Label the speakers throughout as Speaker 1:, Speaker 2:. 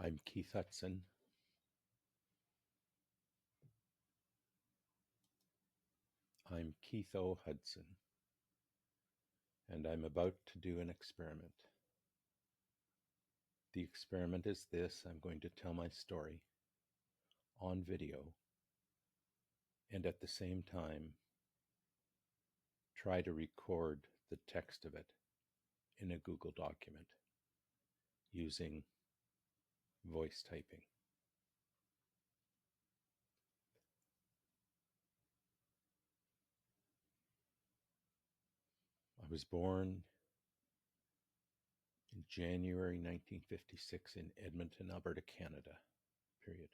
Speaker 1: I'm Keith Hudson. I'm Keith O. Hudson, and I'm about to do an experiment. The experiment is this: I'm going to tell my story on video and at the same time try to record the text of it in a Google document using voice typing. I was born in January 1956 in Edmonton, Alberta, Canada, period.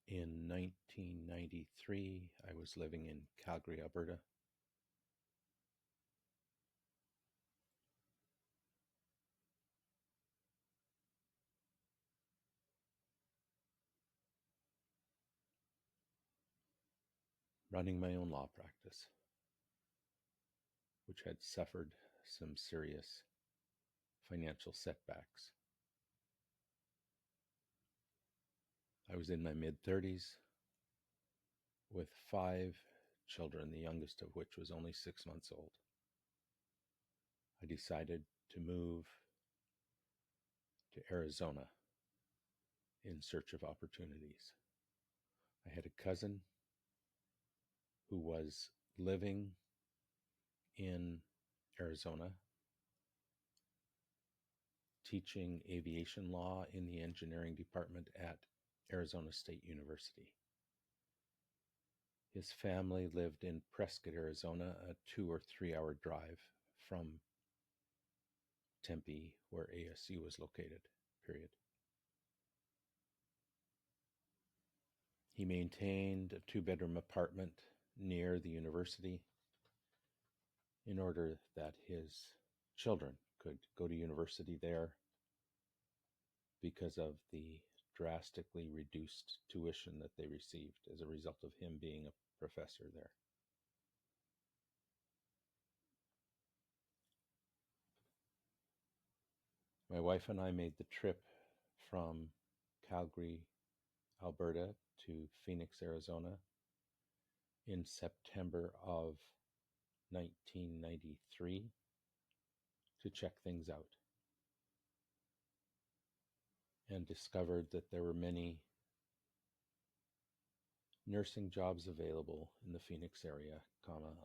Speaker 1: In 1993, I was living in Calgary, Alberta. Running my own law practice, which had suffered some serious financial setbacks. I was in my mid-30s with 5 children, the youngest of which was only 6 months old. I decided to move to Arizona in search of opportunities. I had a cousin who was living in Arizona, teaching aviation law in the engineering department at Arizona State University. His family lived in Prescott, Arizona, a 2 or 3 hour drive from Tempe, where ASU was located, period. He maintained a 2-bedroom apartment near the university in order that his children could go to university there because of the drastically reduced tuition that they received as a result of him being a professor there. My wife and I made the trip from Calgary, Alberta to Phoenix, Arizona in September of 1993 to check things out, and discovered that there were many nursing jobs available in the Phoenix area,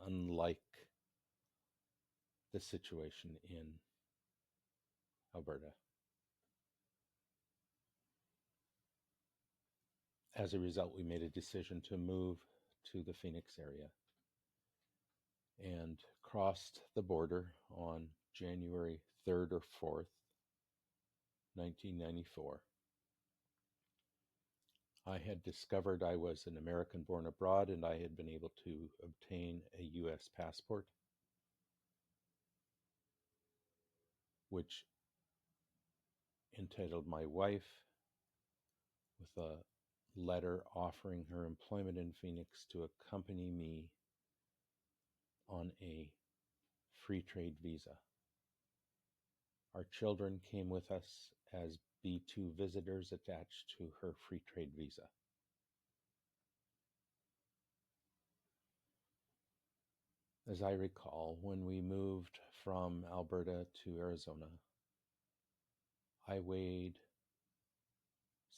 Speaker 1: unlike the situation in Alberta. As a result, we made a decision to move to the Phoenix area and crossed the border on January 3rd or 4th, 1994. I had discovered I was an American born abroad, and I had been able to obtain a U.S. passport, which entitled my wife with a letter offering her employment in Phoenix to accompany me on a free trade visa. Our children came with us as B2 visitors attached to her free trade visa. As I recall, when we moved from Alberta to Arizona, I weighed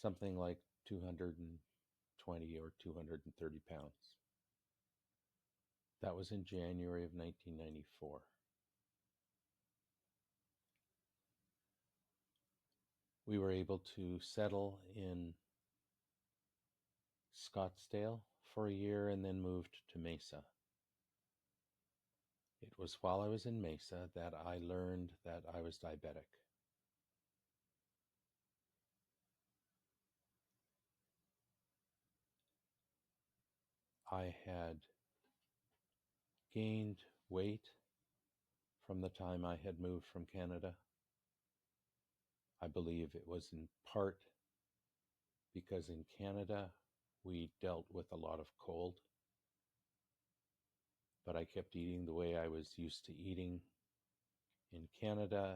Speaker 1: something like 220 or 230 pounds. That was in January of 1994. We were able to settle in Scottsdale for a year and then moved to Mesa. It was while I was in Mesa that I learned that I was diabetic. I had gained weight from the time I had moved from Canada. I believe it was in part because in Canada we dealt with a lot of cold, but I kept eating the way I was used to eating in Canada,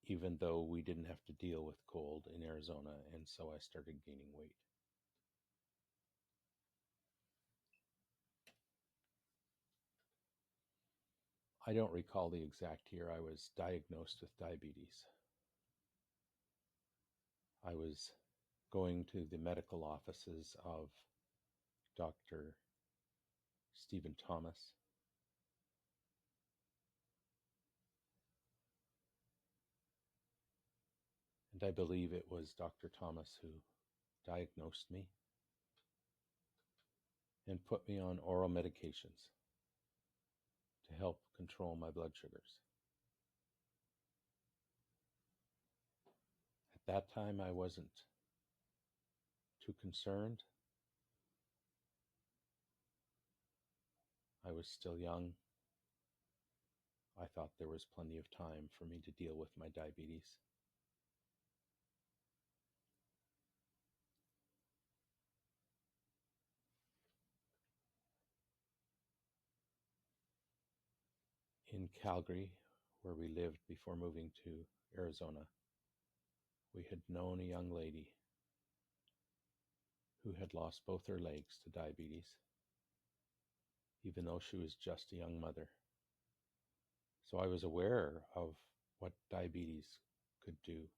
Speaker 1: even though we didn't have to deal with cold in Arizona, and so I started gaining weight. I don't recall the exact year I was diagnosed with diabetes. I was going to the medical offices of Dr. Stephen Thomas, and I believe it was Dr. Thomas who diagnosed me and put me on oral medications to help control my blood sugars. At that time, I wasn't too concerned. I was still young. I thought there was plenty of time for me to deal with my diabetes. In Calgary, where we lived before moving to Arizona, we had known a young lady who had lost both her legs to diabetes, even though she was just a young mother. So I was aware of what diabetes could do.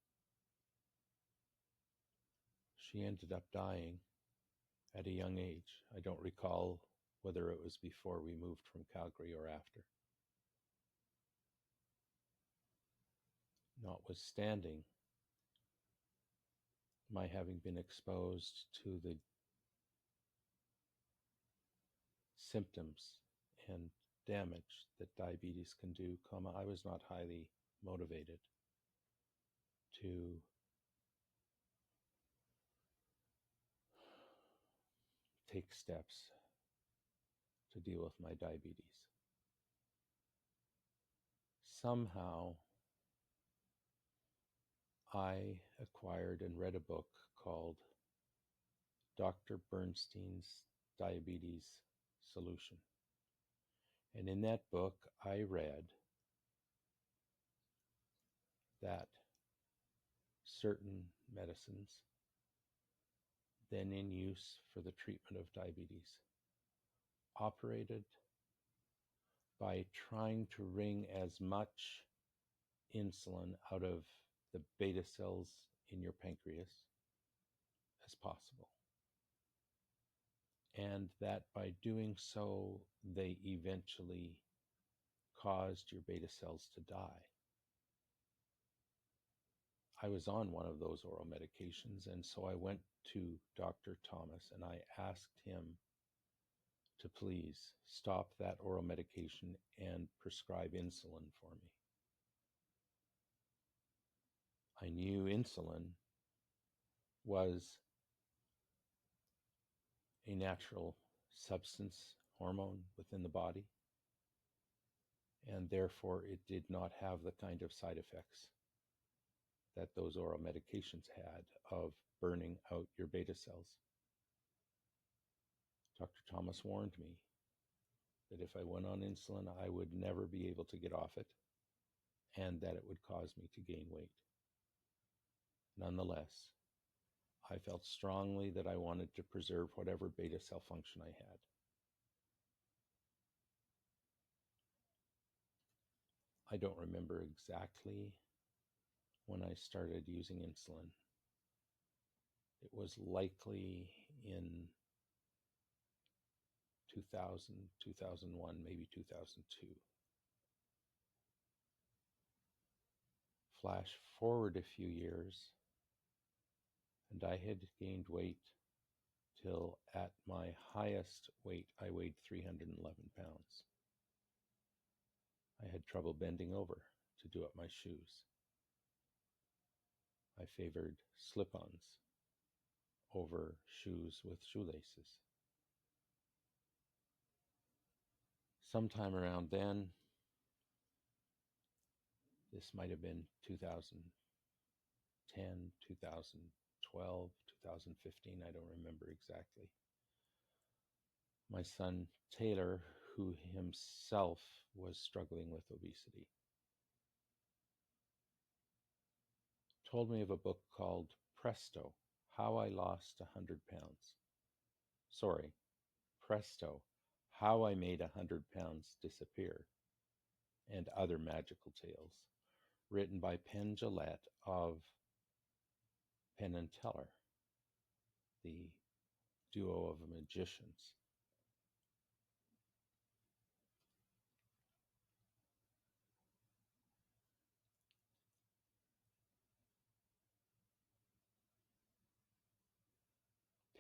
Speaker 1: She ended up dying at a young age. I don't recall whether it was before we moved from Calgary or after. Notwithstanding my having been exposed to the symptoms and damage that diabetes can do, I was not highly motivated to take steps to deal with my diabetes. Somehow, I acquired and read a book called Dr. Bernstein's Diabetes Solution. And in that book, I read that certain medicines then in use for the treatment of diabetes operated by trying to wring as much insulin out of the beta cells in your pancreas as possible. And that by doing so, they eventually caused your beta cells to die. I was on one of those oral medications, and so I went to Dr. Thomas and I asked him to please stop that oral medication and prescribe insulin for me. I knew insulin was a natural substance hormone within the body, and therefore it did not have the kind of side effects that those oral medications had of burning out your beta cells. Dr. Thomas warned me that if I went on insulin, I would never be able to get off it, and that it would cause me to gain weight. Nonetheless, I felt strongly that I wanted to preserve whatever beta cell function I had. I don't remember exactly when I started using insulin. It was likely in 2000, 2001, maybe 2002. Flash forward a few years, and I had gained weight till at my highest weight, I weighed 311 pounds. I had trouble bending over to do up my shoes. I favored slip-ons over shoes with shoelaces. Sometime around then, this might have been 2010, 2012, 2015, I don't remember exactly. My son Taylor, who himself was struggling with obesity, told me of a book called Presto, How I Lost 100 Pounds. Sorry, Presto, How I Made 100 Pounds Disappear, and Other Magical Tales, written by Penn Jillette of Penn and Teller, the duo of magicians.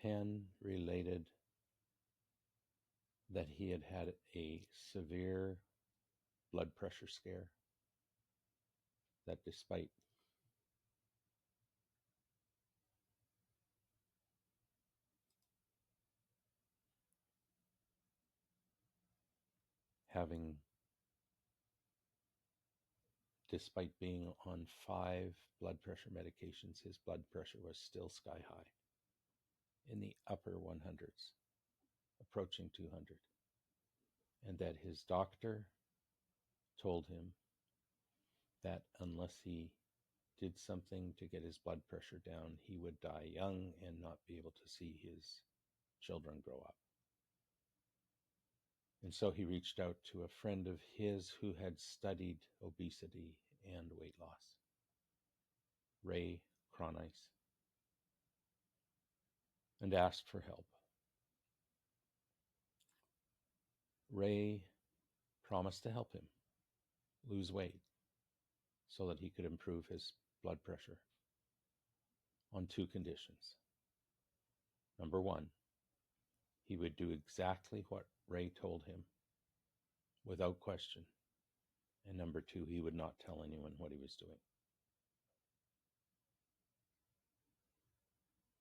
Speaker 1: Penn related that he had had a severe blood pressure scare, that despite having, despite being on 5 blood pressure medications, his blood pressure was still sky high in the upper 100s, approaching 200. And that his doctor told him that unless he did something to get his blood pressure down, he would die young and not be able to see his children grow up. And so he reached out to a friend of his who had studied obesity and weight loss, Ray Cronice, and asked for help. Ray promised to help him lose weight so that he could improve his blood pressure on 2 conditions. Number 1, he would do exactly what Ray told him without question. And number 2, he would not tell anyone what he was doing.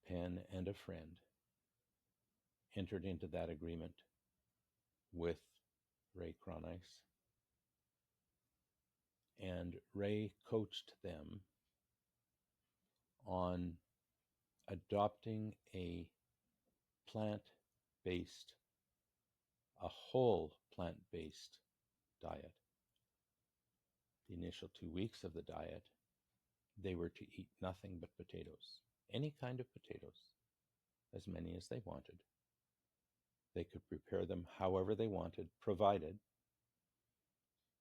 Speaker 1: Penn and a friend entered into that agreement with Ray Cronice, and Ray coached them on adopting a plant-based, a whole plant-based diet. The initial 2 weeks of the diet, they were to eat nothing but potatoes, any kind of potatoes, as many as they wanted. They could prepare them however they wanted, provided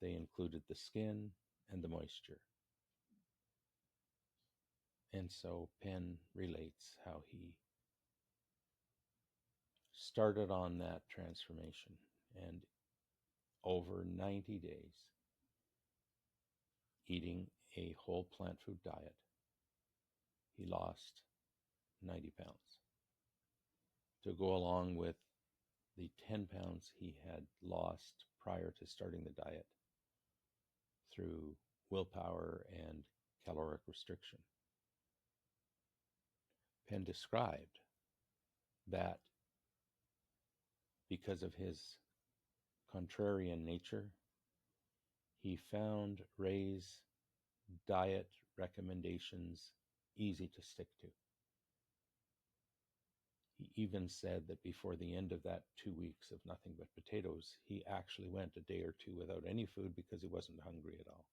Speaker 1: they included the skin and the moisture. And so Penn relates how he started on that transformation, and over 90 days, eating a whole plant food diet, he lost 90 pounds to go along with the 10 pounds he had lost prior to starting the diet through willpower and caloric restriction. Penn described that because of his contrarian nature, he found Ray's diet recommendations easy to stick to. He even said that before the end of that 2 weeks of nothing but potatoes, he actually went a day or 2 without any food because he wasn't hungry at all.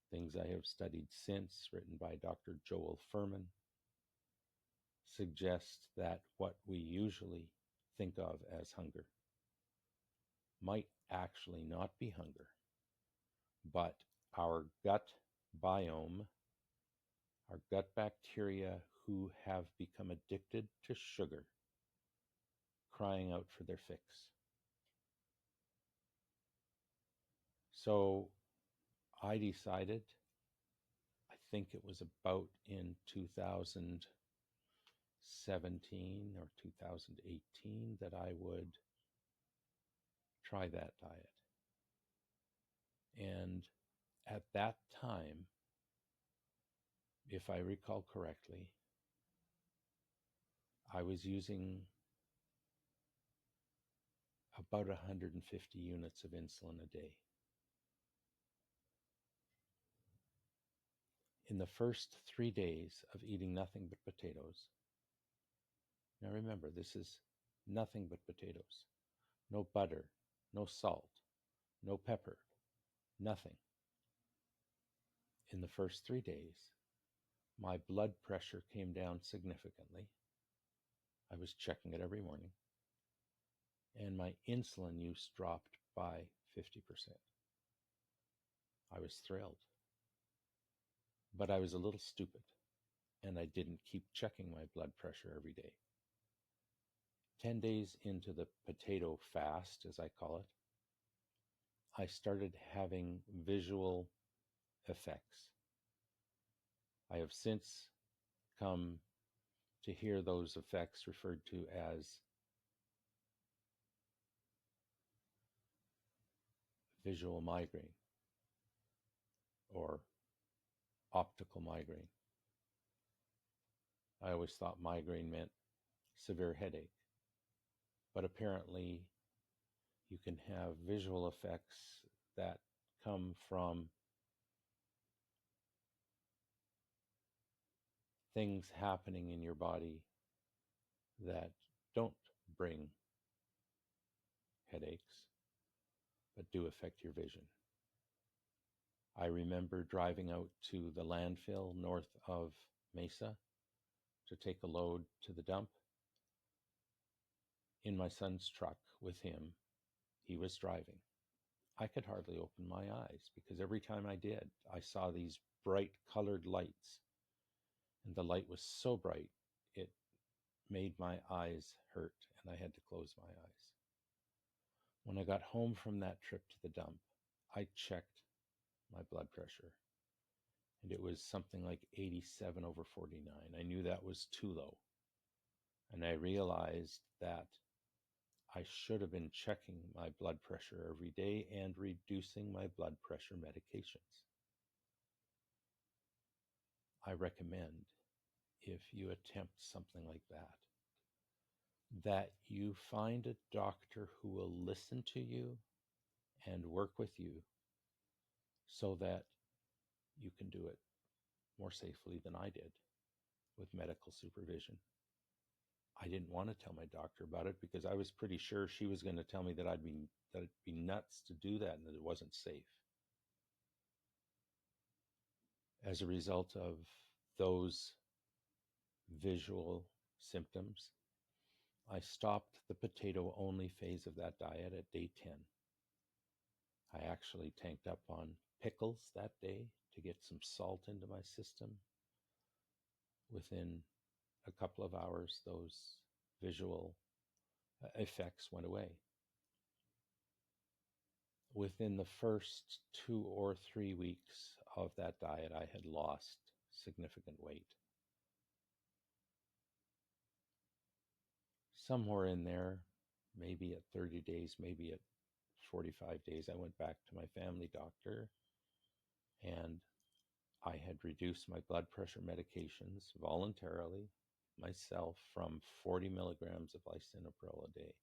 Speaker 1: Things I have studied since, written by Dr. Joel Furman, suggest that what we usually think of as hunger might actually not be hunger, but our gut biome, our gut bacteria who have become addicted to sugar, crying out for their fix. So I decided, I think it was about in 2017 or 2018, that I would try that diet. And at that time, if I recall correctly, I was using about 150 units of insulin a day. In the first 3 days of eating nothing but potatoes, now remember, this is nothing but potatoes. no butter, no salt, no pepper, nothing. In the first 3 days, my blood pressure came down significantly. I was checking it every morning, and my insulin use dropped by 50%. I was thrilled, but I was a little stupid, and I didn't keep checking my blood pressure every day. 10 days into the potato fast, as I call it, I started having visual effects. I have since come to hear those effects referred to as visual migraine or optical migraine. I always thought migraine meant severe headache, but apparently you can have visual effects that come from things happening in your body that don't bring headaches, but do affect your vision. I remember driving out to the landfill north of Mesa to take a load to the dump in my son's truck with him. He was driving. I could hardly open my eyes because every time I did, I saw these bright colored lights. And the light was so bright, it made my eyes hurt, and I had to close my eyes. When I got home from that trip to the dump, I checked my blood pressure, and it was something like 87 over 49. I knew that was too low. And I realized that I should have been checking my blood pressure every day and reducing my blood pressure medications. I recommend, if you attempt something like that you find a doctor who will listen to you and work with you so that you can do it more safely than I did with medical supervision. I didn't want to tell my doctor about it because I was pretty sure she was going to tell me that it'd be nuts to do that and that it wasn't safe. As a result of those visual symptoms, I stopped the potato only phase of that diet at day 10. I actually tanked up on pickles that day to get some salt into my system. Within a couple of hours, those visual effects went away. Within the first 2 or 3 weeks of that diet, I had lost significant weight. Somewhere in there, maybe at 30 days, maybe at 45 days, I went back to my family doctor, and I had reduced my blood pressure medications voluntarily myself from 40 milligrams of lisinopril a day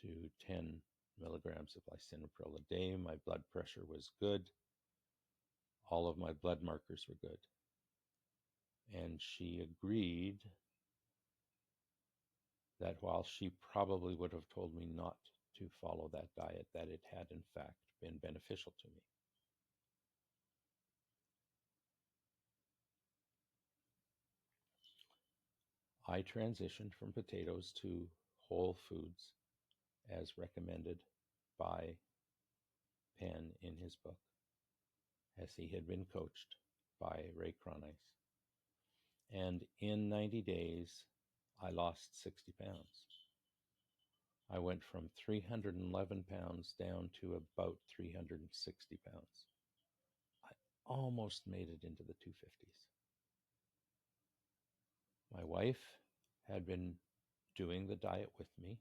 Speaker 1: to 10 milligrams of lisinopril a day. My blood pressure was good. All of my blood markers were good. And she agreed that while she probably would have told me not to follow that diet, that it had in fact been beneficial to me. I transitioned from potatoes to whole foods as recommended by Penn in his book, as he had been coached by Ray Cronise. And in 90 days, I lost 60 pounds. I went from 311 pounds down to about 360 pounds. I almost made it into the 250s. My wife had been doing the diet with me,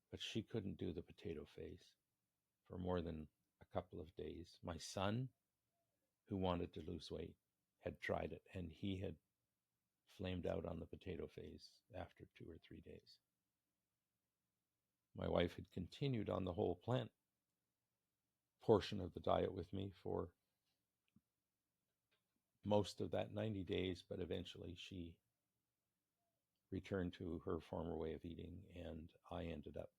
Speaker 1: but she couldn't do the potato phase for more than a couple of days. My son, who wanted to lose weight, had tried it, and he had flamed out on the potato phase after 2 or 3 days. My wife had continued on the whole plant portion of the diet with me for most of that 90 days, but eventually she returned to her former way of eating, and I ended up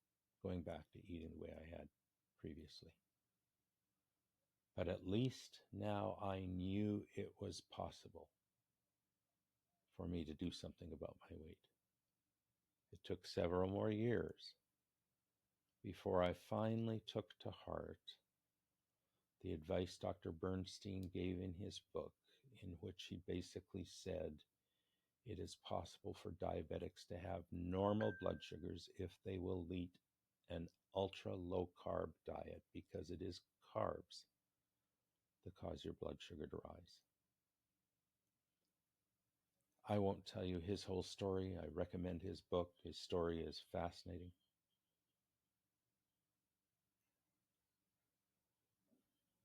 Speaker 1: going back to eating the way I had previously. But at least now I knew it was possible for me to do something about my weight. It took several more years before I finally took to heart the advice Dr. Bernstein gave in his book, in which he basically said it is possible for diabetics to have normal blood sugars if they will eat an ultra low carb diet, because it is carbs that cause your blood sugar to rise. I won't tell you his whole story. I recommend his book. His story is fascinating.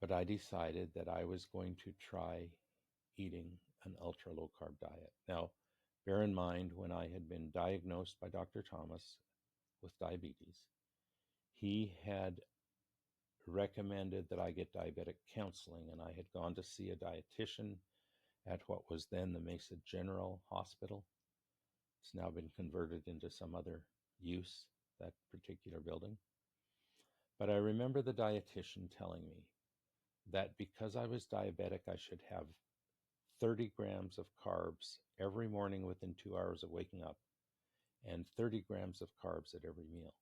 Speaker 1: But I decided that I was going to try eating an ultra low carb diet. Now, bear in mind, when I had been diagnosed by Dr. Thomas with diabetes, he had recommended that I get diabetic counseling, and I had gone to see a dietitian at what was then the Mesa General Hospital. It's now been converted into some other use, that particular building. But I remember the dietitian telling me that because I was diabetic, I should have 30 grams of carbs every morning within 2 hours of waking up, and 30 grams of carbs at every meal.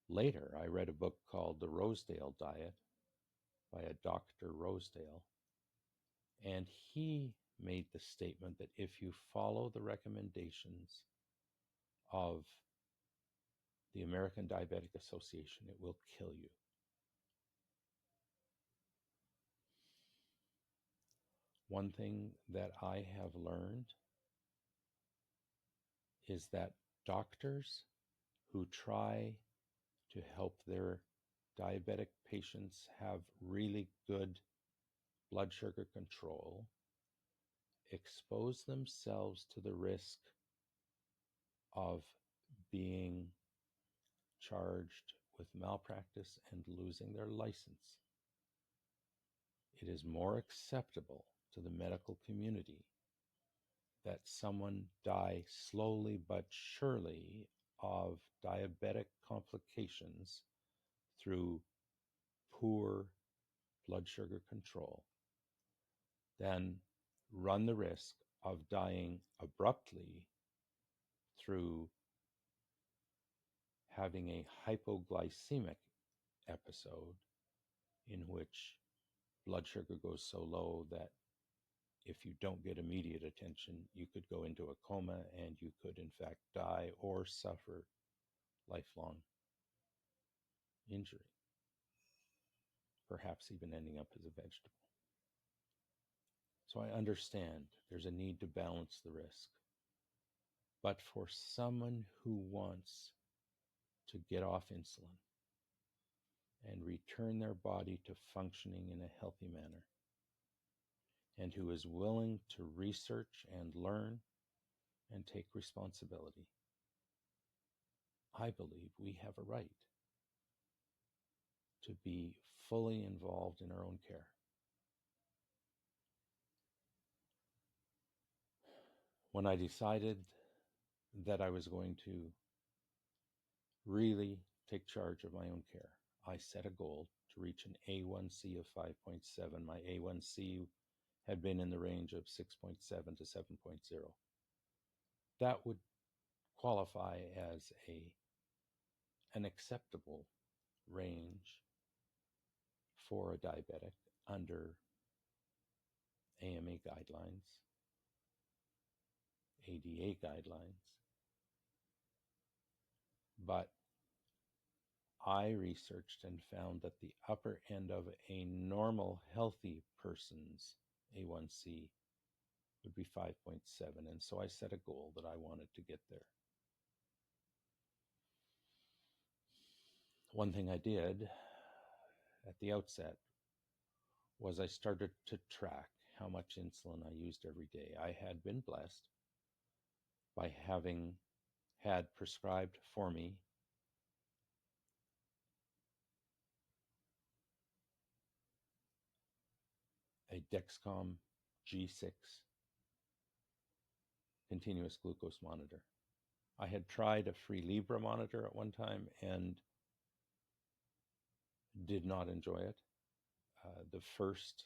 Speaker 1: Later, I read a book called The Rosedale Diet by a Dr. Rosedale, and he made the statement that if you follow the recommendations of the American Diabetic Association, it will kill you. One thing that I have learned is that doctors who try to help their diabetic patients have really good blood sugar control expose themselves to the risk of being charged with malpractice and losing their license. It is more acceptable to the medical community that someone die slowly but surely of diabetic complications through poor blood sugar control than run the risk of dying abruptly through having a hypoglycemic episode in which blood sugar goes so low that if you don't get immediate attention, you could go into a coma and you could in fact die or suffer lifelong injury, perhaps even ending up as a vegetable. So I understand there's a need to balance the risk. But for someone who wants to get off insulin and return their body to functioning in a healthy manner, and who is willing to research and learn and take responsibility, I believe we have a right to be fully involved in our own care. When I decided that I was going to really take charge of my own care, I set a goal to reach an A1C of 5.7. My A1C had been in the range of 6.7 to 7.0. That would qualify as an acceptable range for a diabetic under AMA guidelines, ADA guidelines. But I researched and found that the upper end of a normal, healthy person's A1C would be 5.7. And so I set a goal that I wanted to get there. One thing I did at the outset was I started to track how much insulin I used every day. I had been blessed by having had prescribed for me a Dexcom G6 continuous glucose monitor. I had tried a free Libra monitor at one time and did not enjoy it. The first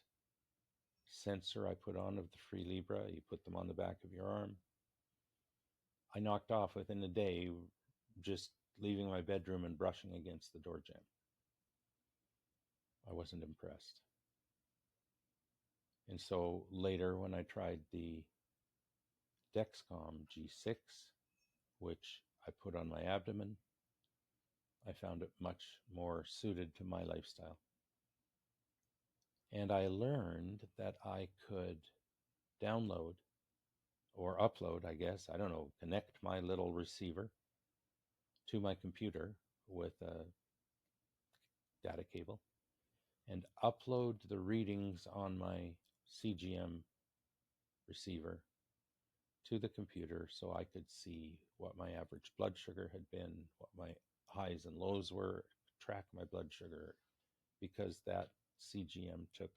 Speaker 1: sensor I put on of the free Libra, you put them on the back of your arm, I knocked off within a day, just leaving my bedroom and brushing against the door jamb. I wasn't impressed. And so later, when I tried the Dexcom G6, which I put on my abdomen, I found it much more suited to my lifestyle. And I learned that I could download or upload, I guess, I don't know, connect my little receiver to my computer with a data cable and upload the readings on my CGM receiver to the computer so I could see what my average blood sugar had been, what my highs and lows were, track my blood sugar, because that CGM took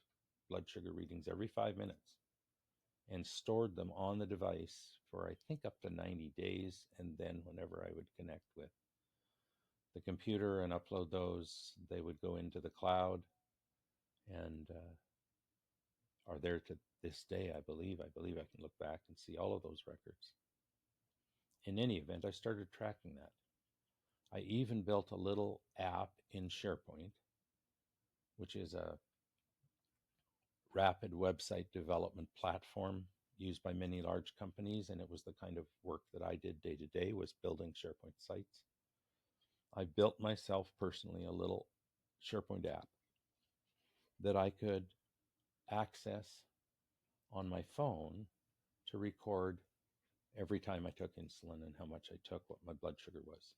Speaker 1: blood sugar readings every 5 minutes and stored them on the device for I think up to 90 days. And then whenever I would connect with the computer and upload those, they would go into the cloud and are there to this day, I believe. I believe I can look back and see all of those records. In any event, I started tracking that. I even built a little app in SharePoint, which is a rapid website development platform used by many large companies, and it was the kind of work that I did day to day, was building SharePoint sites. I built myself personally a little SharePoint app that I could access on my phone to record every time I took insulin and how much I took, what my blood sugar was.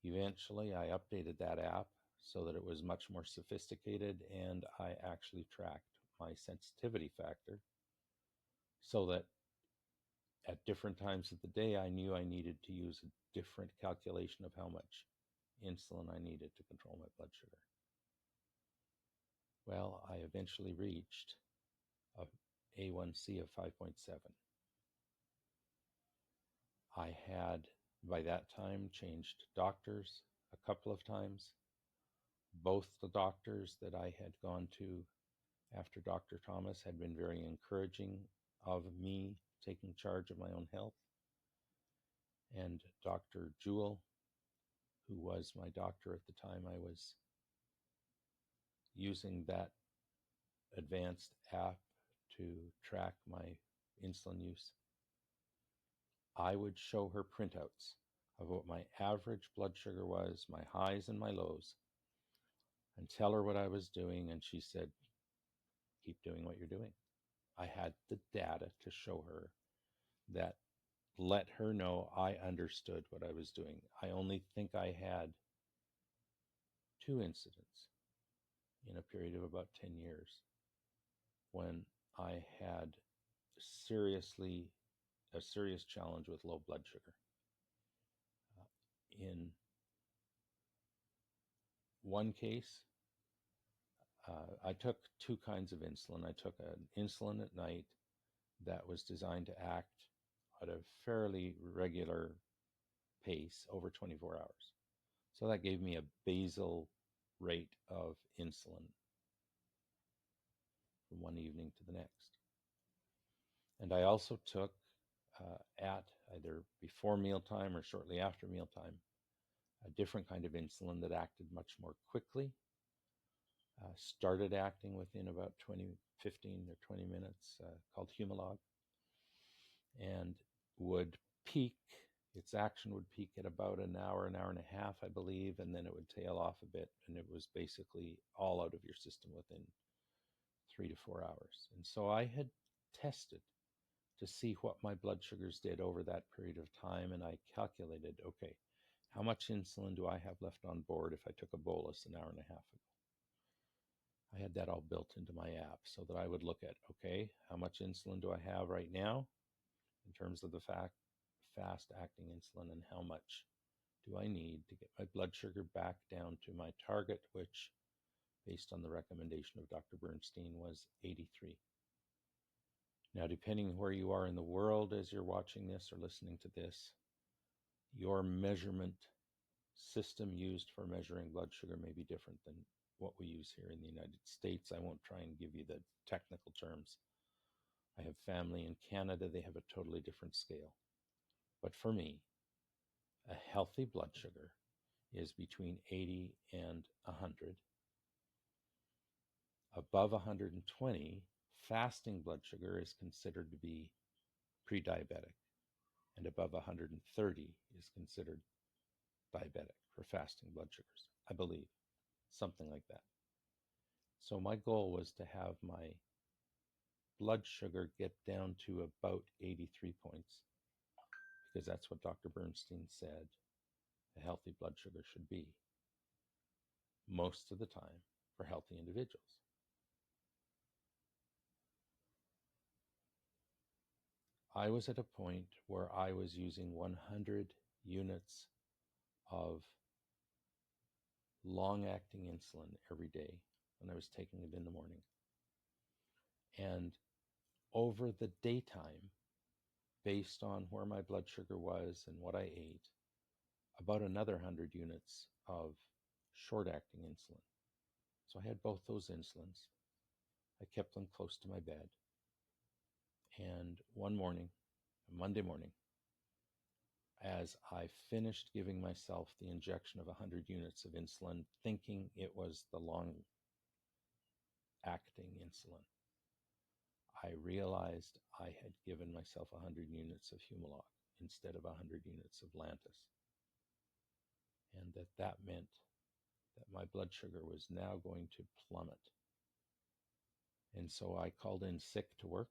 Speaker 1: Eventually, I updated that app so that it was much more sophisticated, and I actually tracked my sensitivity factor so that at different times of the day, I knew I needed to use a different calculation of how much insulin I needed to control my blood sugar. Well, I eventually reached a A1C of 5.7. I had, by that time, changed doctors a couple of times. Both the doctors that I had gone to after Dr. Thomas had been very encouraging of me taking charge of my own health. And Dr. Jewell, who was my doctor at the time I was using that advanced app to track my insulin use, I would show her printouts of what my average blood sugar was, my highs and my lows, and tell her what I was doing. And she said, keep doing what you're doing. I had the data to show her that let her know I understood what I was doing. I only think I had 2 incidents in a period of about 10 years when I had a serious challenge with low blood sugar. In one case, I took 2 kinds of insulin. I took an insulin at night that was designed to act at a fairly regular pace over 24 hours. So that gave me a basal rate of insulin from one evening to the next. And I also took at either before mealtime or shortly after mealtime a different kind of insulin that acted much more quickly, started acting within about 15 or 20 minutes, called Humalog, and would peak. Its action would peak at about an hour and a half, I believe, and then it would tail off a bit, and it was basically all out of your system within 3 to 4 hours. And so I had tested to see what my blood sugars did over that period of time, and I calculated, okay, how much insulin do I have left on board if I took a bolus an hour and a half ago? I had that all built into my app so that I would look at, okay, how much insulin do I have right now in terms of the fast-acting insulin, and how much do I need to get my blood sugar back down to my target, which, based on the recommendation of Dr. Bernstein, was 83. Now, depending where you are in the world as you're watching this or listening to this, your measurement system used for measuring blood sugar may be different than what we use here in the United States. I won't try and give you the technical terms. I have family in Canada, they have a totally different scale. But for me, a healthy blood sugar is between 80 and 100. Above 120, fasting blood sugar is considered to be pre-diabetic, and above 130 is considered diabetic for fasting blood sugars, I believe, something like that. So my goal was to have my blood sugar get down to about 83 points, because that's what Dr. Bernstein said a healthy blood sugar should be most of the time for healthy individuals. I was at a point where I was using 100 units of long-acting insulin every day when I was taking it in the morning. And over the daytime, based on where my blood sugar was and what I ate, about another 100 units of short-acting insulin. So I had both those insulins. I kept them close to my bed. And one morning, Monday morning, as I finished giving myself the injection of 100 units of insulin, thinking it was the long-acting insulin, I realized I had given myself 100 units of Humalog instead of 100 units of Lantus. And that meant that my blood sugar was now going to plummet. And so I called in sick to work,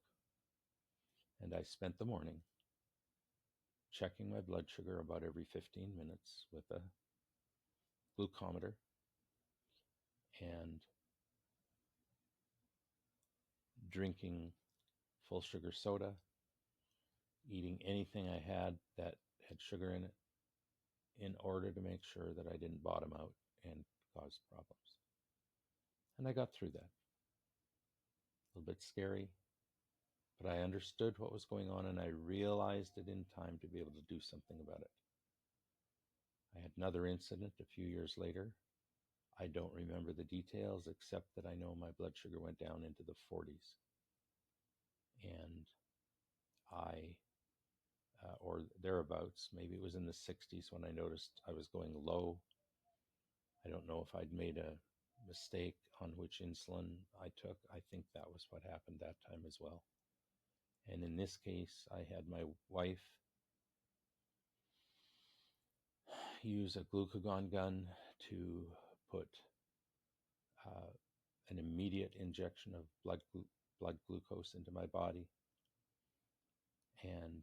Speaker 1: and I spent the morning checking my blood sugar about every 15 minutes with a glucometer and drinking full sugar soda, eating anything I had that had sugar in it, in order to make sure that I didn't bottom out and cause problems. And I got through that. A little bit scary, but I understood what was going on, and I realized it in time to be able to do something about it. I had another incident a few years later. I don't remember the details, except that I know my blood sugar went down into the 40s. And or thereabouts, maybe it was in the 60s when I noticed I was going low. I don't know if I'd made a mistake on which insulin I took. I think that was what happened that time as well. And in this case, I had my wife use a glucagon gun to put an immediate injection of blood glucose into my body. And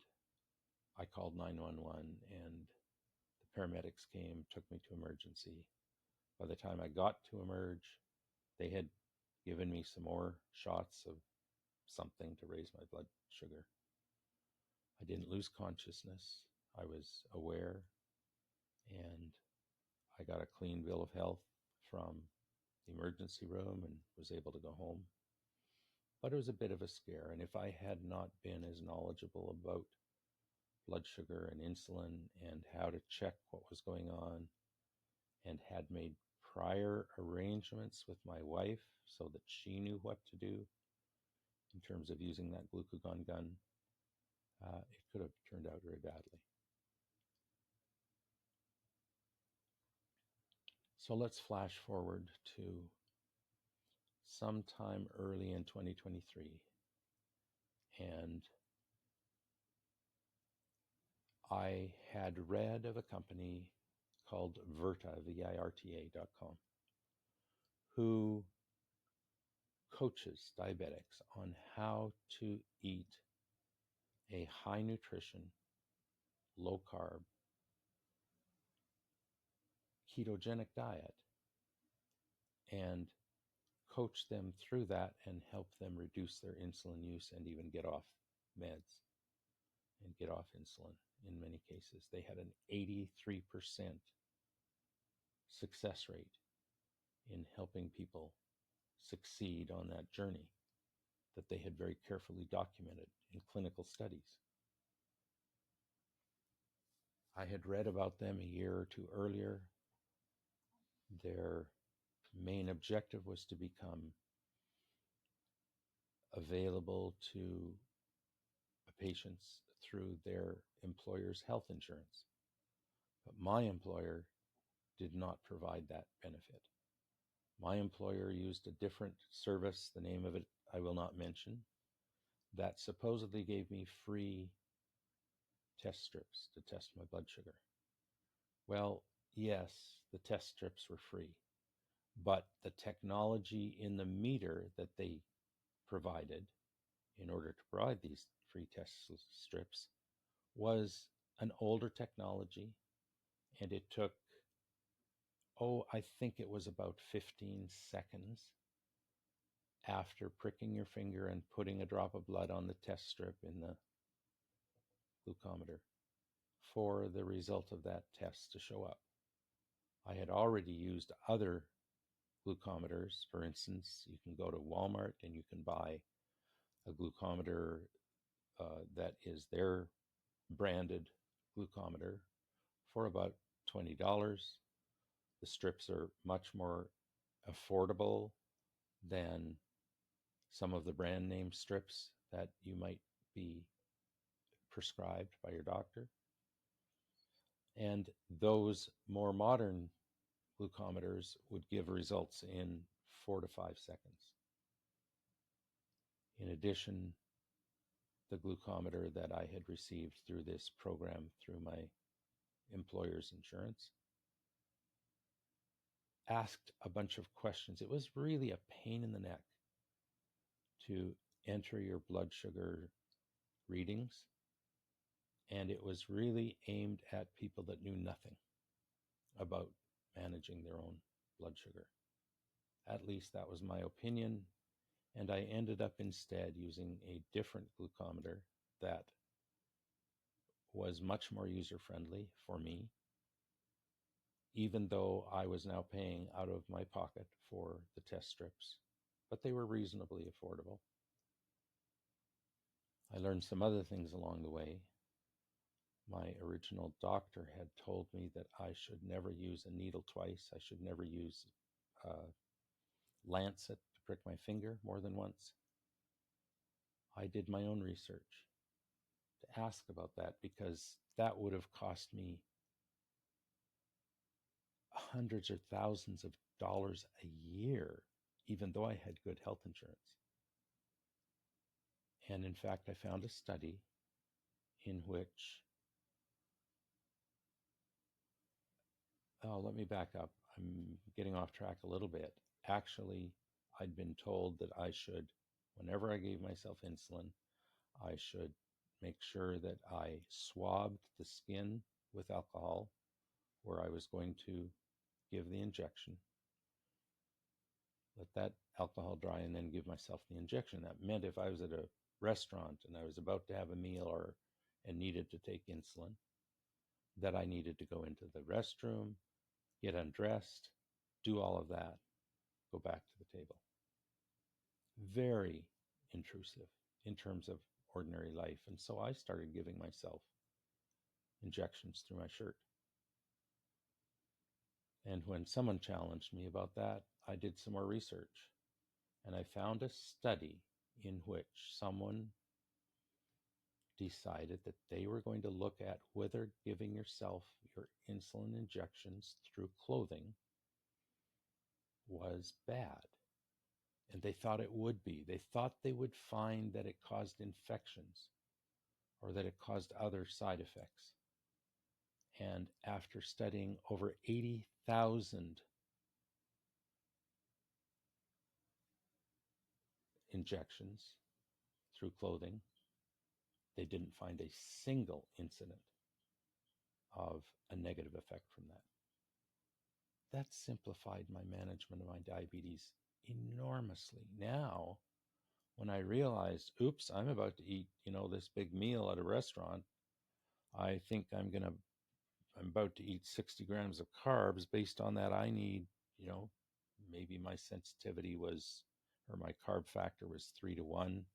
Speaker 1: I called 911, and the paramedics came, took me to emergency. By the time I got to emerge, they had given me some more shots of something to raise my blood sugar. I didn't lose consciousness. I was aware, and I got a clean bill of health from the emergency room and was able to go home. But it was a bit of a scare, and if I had not been as knowledgeable about blood sugar and insulin and how to check what was going on, and had made prior arrangements with my wife so that she knew what to do in terms of using that glucagon gun, it could have turned out very badly. So let's flash forward to sometime early in 2023, and I had read of a company called Virta, VIRTA.com, who coaches diabetics on how to eat a high nutrition, low carb, ketogenic diet, and coach them through that and help them reduce their insulin use and even get off meds and get off insulin in many cases. They had an 83% success rate in helping people succeed on that journey that they had very carefully documented in clinical studies. I had read about them a year or two earlier. Their main objective was to become available to patients through their employer's health insurance. But my employer did not provide that benefit. My employer used a different service, the name of it I will not mention, that supposedly gave me free test strips to test my blood sugar. Well, yes, the test strips were free, but the technology in the meter that they provided in order to provide these free test strips was an older technology, and it took, I think it was about 15 seconds after pricking your finger and putting a drop of blood on the test strip in the glucometer for the result of that test to show up. I had already used other glucometers. For instance, you can go to Walmart and you can buy a glucometer that is their branded glucometer for about $20. The strips are much more affordable than some of the brand name strips that you might be prescribed by your doctor. And those more modern glucometers would give results in 4 to 5 seconds. In addition, the glucometer that I had received through this program through my employer's insurance asked a bunch of questions. It was really a pain in the neck to enter your blood sugar readings, and it was really aimed at people that knew nothing about managing their own blood sugar. At least that was my opinion, and I ended up instead using a different glucometer that was much more user-friendly for me, even though I was now paying out of my pocket for the test strips, but they were reasonably affordable. I learned some other things along the way. My original doctor had told me that I should never use a needle twice. I should never use a lancet to prick my finger more than once. I did my own research to ask about that because that would have cost me hundreds or thousands of dollars a year, even though I had good health insurance. And in fact, I found a study in which, let me back up. I'm getting off track a little bit. Actually, I'd been told that I should, whenever I gave myself insulin, I should make sure that I swabbed the skin with alcohol where I was going to give the injection, let that alcohol dry, and then give myself the injection. That meant if I was at a restaurant and I was about to have a meal and needed to take insulin, that I needed to go into the restroom, get undressed, do all of that, go back to the table. Very intrusive in terms of ordinary life. And so I started giving myself injections through my shirt. And when someone challenged me about that, I did some more research. And I found a study in which someone decided that they were going to look at whether giving yourself your insulin injections through clothing was bad. And they thought it would be. They thought they would find that it caused infections or that it caused other side effects. And after studying over 80,000 injections through clothing, they didn't find a single incident of a negative effect from that. That simplified my management of my diabetes enormously. Now, when I realized, oops, I'm about to eat, this big meal at a restaurant, I think I'm about to eat 60 grams of carbs. Based on that, I need, maybe my sensitivity was, or my carb factor was 3 to 1.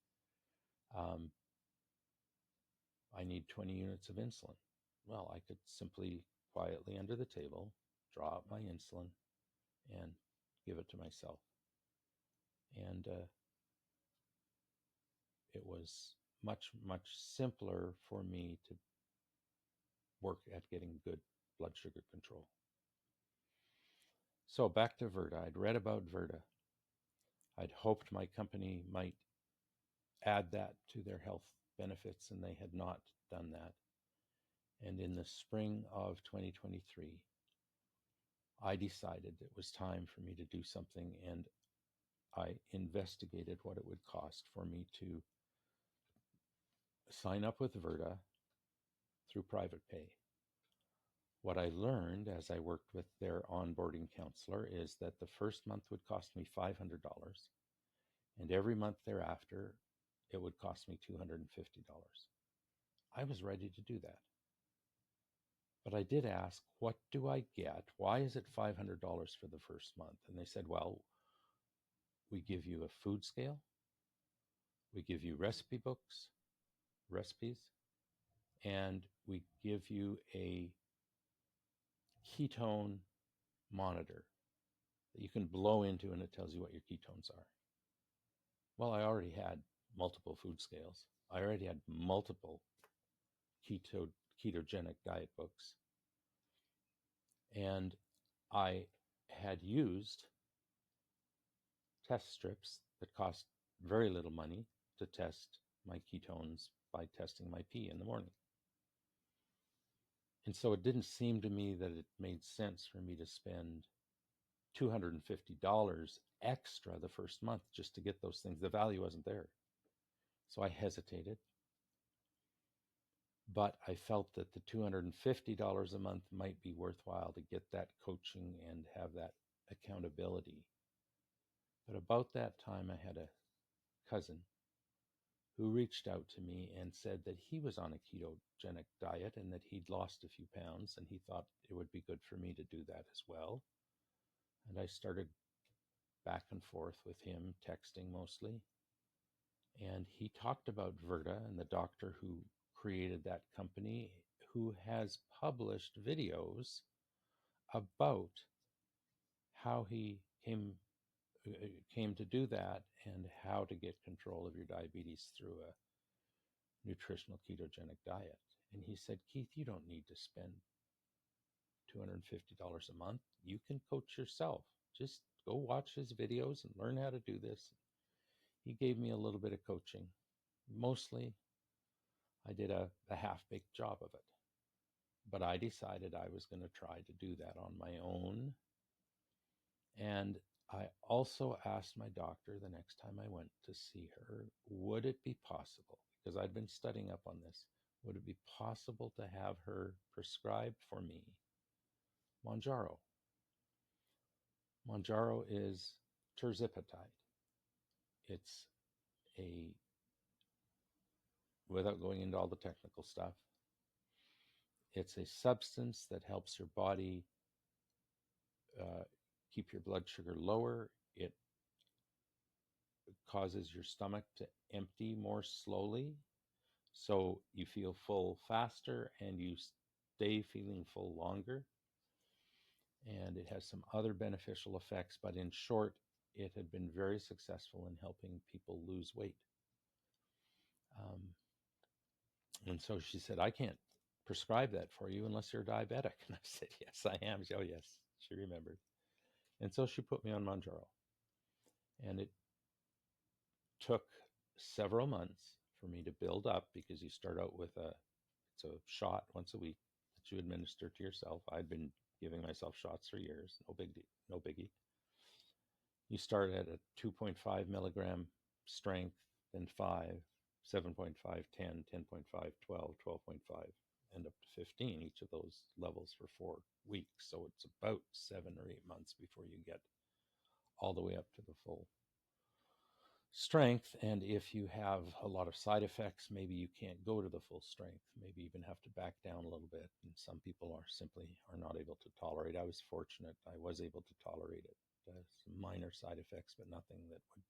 Speaker 1: I need 20 units of insulin. well, I could simply quietly under the table draw up my insulin and give it to myself. And it was much, much simpler for me to work at getting good blood sugar control. So back to Virta. I'd read about Virta. I'd hoped my company might add that to their health benefits, and they had not done that. And in the spring of 2023, I decided it was time for me to do something, and I investigated what it would cost for me to sign up with Virta through private pay. What I learned as I worked with their onboarding counselor is that the first month would cost me $500, and every month thereafter, it would cost me $250. I was ready to do that. But I did ask, what do I get? Why is it $500 for the first month? And they said, well, we give you a food scale, we give you recipe books, recipes, and we give you a ketone monitor that you can blow into, and it tells you what your ketones are. Well, I already had multiple food scales. I already had multiple ketogenic diet books. And I had used test strips that cost very little money to test my ketones by testing my pee in the morning. And so it didn't seem to me that it made sense for me to spend $250 extra the first month just to get those things. The value wasn't there. So I hesitated. But I felt that the $250 a month might be worthwhile to get that coaching and have that accountability. But about that time, I had a cousin who reached out to me and said that he was on a ketogenic diet and that he'd lost a few pounds, and he thought it would be good for me to do that as well. And I started back and forth with him, texting mostly. And he talked about Virta and the doctor who created that company, who has published videos about how he came to do that and how to get control of your diabetes through a nutritional ketogenic diet. And he said, Keith, you don't need to spend $250 a month. You can coach yourself. Just go watch his videos and learn how to do this. He gave me a little bit of coaching. Mostly, I did a half-baked job of it. But I decided I was going to try to do that on my own. And I also asked my doctor the next time I went to see her, would it be possible, because I'd been studying up on this, would it be possible to have her prescribe for me Mounjaro? Mounjaro is tirzepatide. It's a, without going into all the technical stuff, it's a substance that helps your body keep your blood sugar lower. It causes your stomach to empty more slowly, so you feel full faster and you stay feeling full longer. And it has some other beneficial effects, but in short, it had been very successful in helping people lose weight. And so she said, I can't prescribe that for you unless you're diabetic. And I said, yes, I am. She, oh, yes, she remembered. And so she put me on Mounjaro. And it took several months for me to build up, because you start out with it's a shot once a week that you administer to yourself. I'd been giving myself shots for years. No biggie. You start at a 2.5 milligram strength, then 5, 7.5, 10, 10.5, 12, 12.5, and up to 15, each of those levels for 4 weeks. So it's about 7 or 8 months before you get all the way up to the full strength. And if you have a lot of side effects, maybe you can't go to the full strength, maybe even have to back down a little bit. And some people are not able to tolerate. I was fortunate. I was able to tolerate it. Some minor side effects, but nothing that would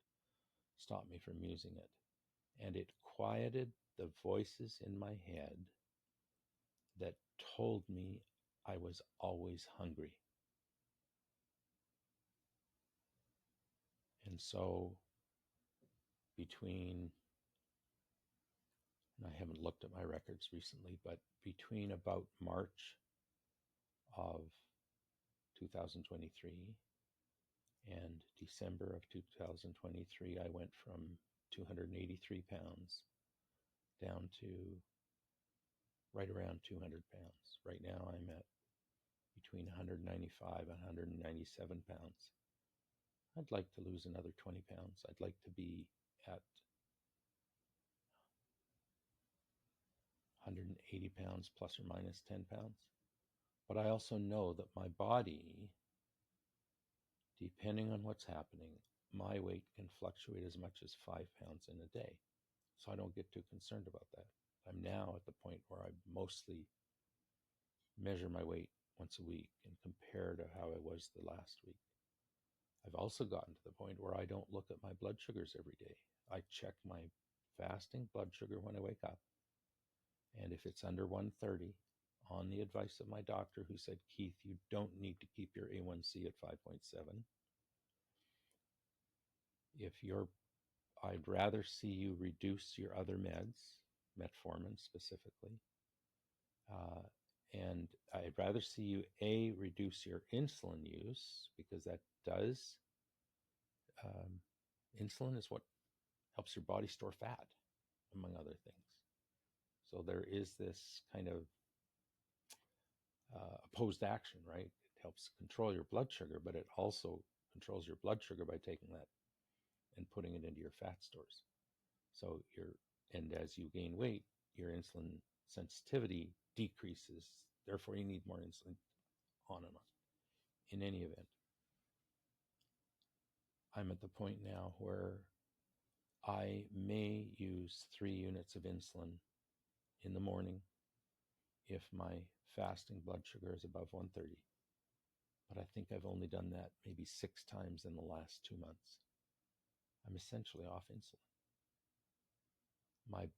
Speaker 1: stop me from using it. And it quieted the voices in my head that told me I was always hungry. And so between, and I haven't looked at my records recently, but between about March of 2023 and December of 2023, I went from 283 pounds down to right around 200 pounds. Right now I'm at between 195 and 197 pounds. I'd like to lose another 20 pounds. I'd like to be at 180 pounds plus or minus 10 pounds. But I also know that my body, depending on what's happening, my weight can fluctuate as much as 5 pounds in a day. So I don't get too concerned about that. I'm now at the point where I mostly measure my weight once a week and compare to how I was the last week. I've also gotten to the point where I don't look at my blood sugars every day. I check my fasting blood sugar when I wake up. And if it's under 130, on the advice of my doctor who said, Keith, you don't need to keep your A1C at 5.7. I'd rather see you reduce your other meds, metformin specifically, and I'd rather see you reduce your insulin use, because that does, insulin is what helps your body store fat, among other things. So there is this kind of opposed action, right? It helps control your blood sugar, but it also controls your blood sugar by taking that and putting it into your fat stores. So and as you gain weight, your insulin sensitivity decreases. Therefore, you need more insulin, on and on. In any event, I'm at the point now where I may use 3 units of insulin in the morning if my fasting blood sugar is above 130. But I think I've only done that maybe 6 times in the last 2 months. I'm essentially off insulin. My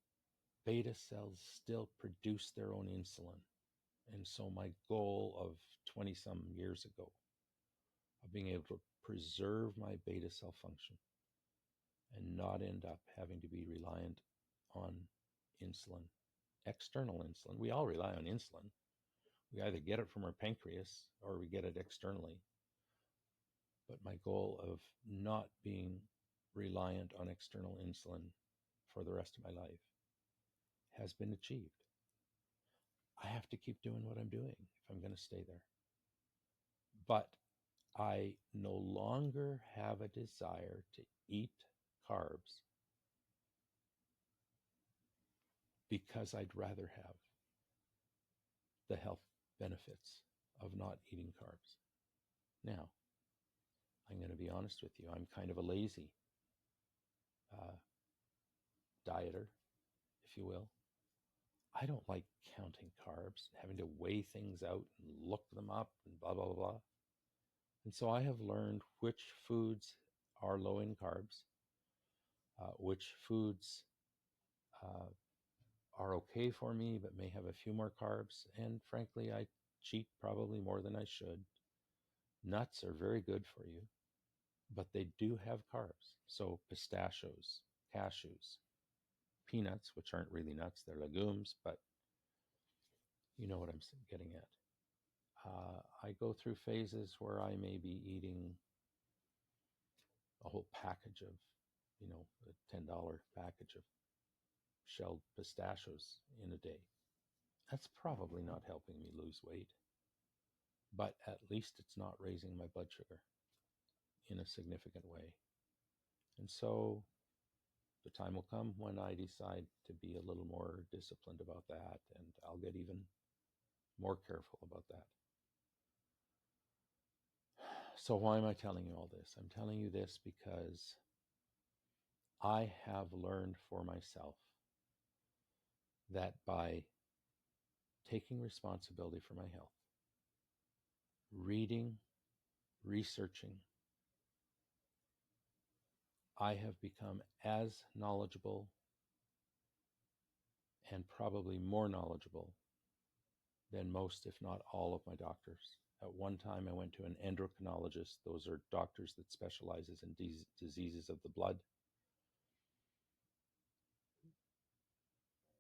Speaker 1: beta cells still produce their own insulin. And so my goal of 20 some years ago of being able to preserve my beta cell function and not end up having to be reliant on insulin, external insulin. We all rely on insulin. We either get it from our pancreas or we get it externally. But my goal of not being reliant on external insulin for the rest of my life has been achieved. I have to keep doing what I'm doing if I'm going to stay there. But I no longer have a desire to eat carbs because I'd rather have the health benefits of not eating carbs. Now, I'm going to be honest with you. I'm kind of a lazy dieter, if you will. I don't like counting carbs, having to weigh things out and look them up and blah, blah, blah, blah. And so I have learned which foods are low in carbs, which foods are okay for me but may have a few more carbs. And frankly, I cheat probably more than I should. Nuts are very good for you, but they do have carbs. So pistachios, cashews, peanuts, which aren't really nuts, they're legumes, but you know what I'm getting at. I go through phases where I may be eating a whole package of, a $10 package of shelled pistachios in a day. That's probably not helping me lose weight, but at least it's not raising my blood sugar in a significant way. And so the time will come when I decide to be a little more disciplined about that, and I'll get even more careful about that. So why am I telling you all this? I'm telling you this because I have learned for myself that by taking responsibility for my health, reading, researching, I have become as knowledgeable and probably more knowledgeable than most, if not all, of my doctors. At one time, I went to an endocrinologist. Those are doctors that specializes in diseases of the blood.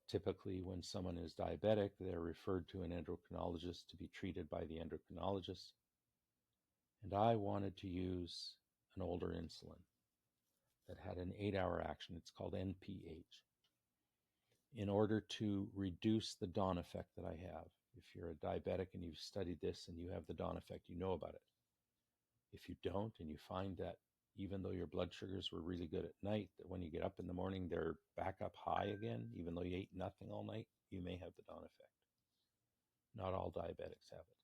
Speaker 1: Typically, when someone is diabetic, they're referred to an endocrinologist to be treated by the endocrinologist. And I wanted to use an older insulin that had an 8-hour action. It's called NPH. In order to reduce the dawn effect that I have. If you're a diabetic and you've studied this and you have the dawn effect, you know about it. If you don't, and you find that even though your blood sugars were really good at night, that when you get up in the morning, they're back up high again, even though you ate nothing all night, you may have the dawn effect. Not all diabetics have it.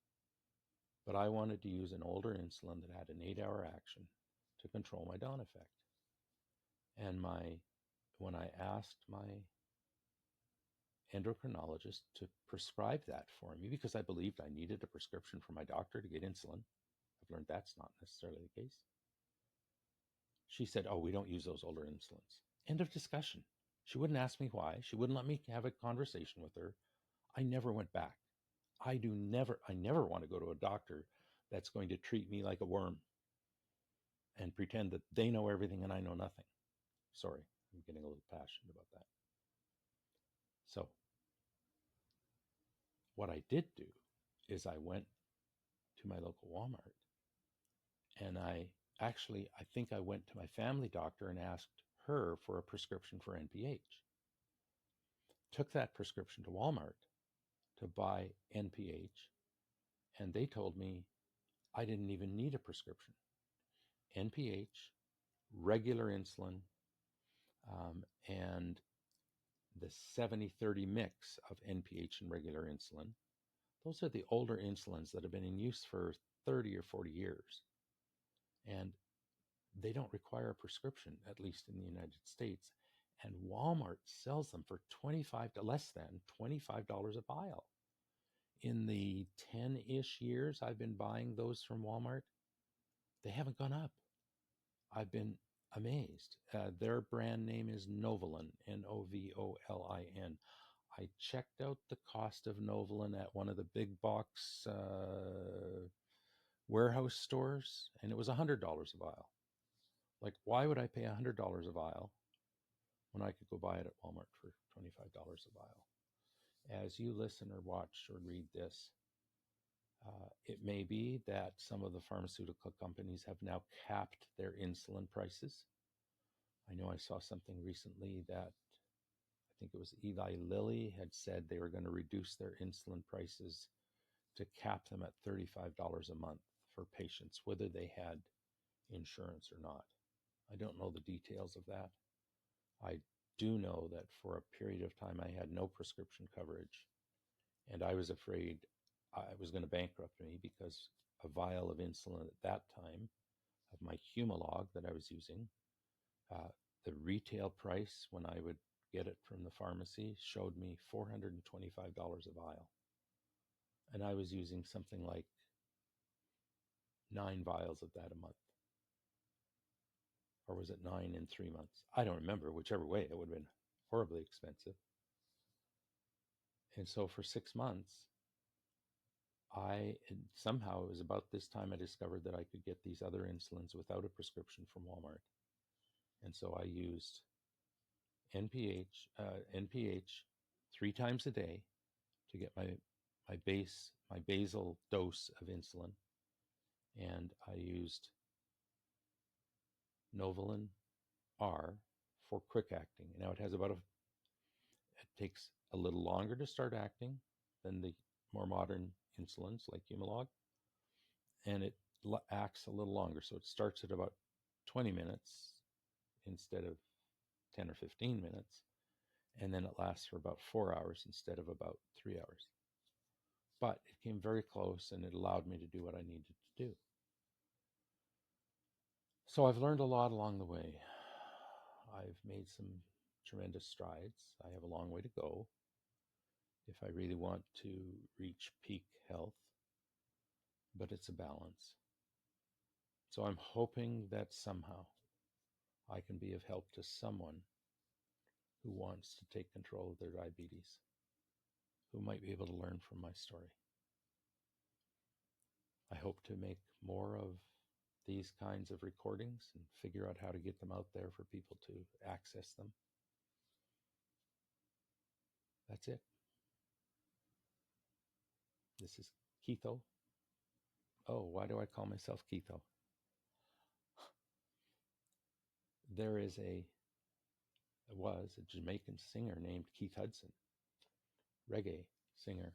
Speaker 1: But I wanted to use an older insulin that had an 8-hour action to control my dawn effect. And when I asked my endocrinologist to prescribe that for me, because I believed I needed a prescription from my doctor to get insulin, I've learned that's not necessarily the case. She said, "Oh, we don't use those older insulins." End of discussion. She wouldn't ask me why. She wouldn't let me have a conversation with her. I never went back. I never want to go to a doctor that's going to treat me like a worm and pretend that they know everything and I know nothing. Sorry, I'm getting a little passionate about that. So what I did do is I went to my local Walmart, and I think I went to my family doctor and asked her for a prescription for NPH. Took that prescription to Walmart to buy NPH, and they told me I didn't even need a prescription. NPH, regular insulin, and the 70-30 mix of NPH and regular insulin. Those are the older insulins that have been in use for 30 or 40 years. And they don't require a prescription, at least in the United States. And Walmart sells them for less than $25 a vial. In the 10-ish years I've been buying those from Walmart, they haven't gone up. I've been amazed. Their brand name is Novolin, Novolin. I checked out the cost of Novolin at one of the big box warehouse stores, and it was $100 a vial. Like, why would I pay $100 a vial when I could go buy it at Walmart for $25 a vial? As you listen or watch or read this, it may be that some of the pharmaceutical companies have now capped their insulin prices. I know I saw something recently that I think it was Eli Lilly had said they were going to reduce their insulin prices to cap them at $35 a month for patients, whether they had insurance or not. I don't know the details of that. I do know that for a period of time I had no prescription coverage, and I was afraid I was going to bankrupt me because a vial of insulin at that time of my Humalog that I was using, the retail price when I would get it from the pharmacy showed me $425 a vial. And I was using something like 9 vials of that a month. Or was it 9 in 3 months? I don't remember. Whichever way, it would have been horribly expensive. And so for 6 months, somehow it was about this time I discovered that I could get these other insulins without a prescription from Walmart. And so I used NPH 3 times a day to get my basal dose of insulin. And I used Novolin R for quick acting. Now it takes a little longer to start acting than the more modern insulins like Humalog, and it acts a little longer. So it starts at about 20 minutes instead of 10 or 15 minutes, and then it lasts for about 4 hours instead of about 3 hours. But it came very close, and it allowed me to do what I needed to do. So I've learned a lot along the way. I've made some tremendous strides. I have a long way to go if I really want to reach peak health, but it's a balance. So I'm hoping that somehow I can be of help to someone who wants to take control of their diabetes, who might be able to learn from my story. I hope to make more of these kinds of recordings and figure out how to get them out there for people to access them. That's it. This is Keitho. Oh, why do I call myself Keitho? There was a Jamaican singer named Keith Hudson, reggae singer.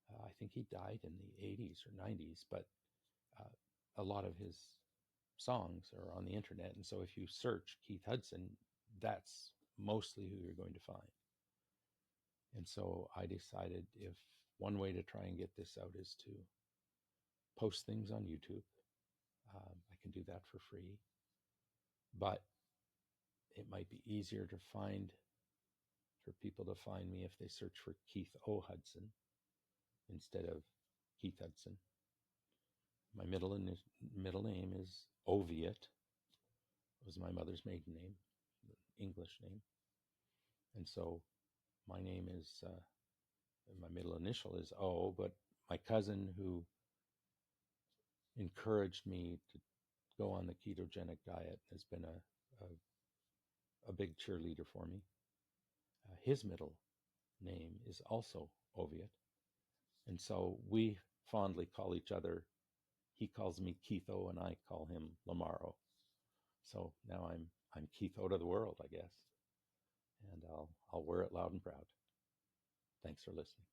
Speaker 1: I think he died in the 80s or 90s, but a lot of his songs are on the internet. And so if you search Keith Hudson, that's mostly who you're going to find. And so I decided if one way to try and get this out is to post things on YouTube. I can do that for free, but it might be easier to find, for people to find me if they search for Keith O. Hudson instead of Keith Hudson. My middle name is Oviet. It was my mother's maiden name, English name. And so my name is, my middle initial is O, but my cousin who encouraged me to go on the ketogenic diet has been a big cheerleader for me. His middle name is also Oviet. And so we fondly call each other, he calls me Keitho and I call him Lamaro. So now I'm Keitho to the world, I guess. And I'll wear it loud and proud. Thanks for listening.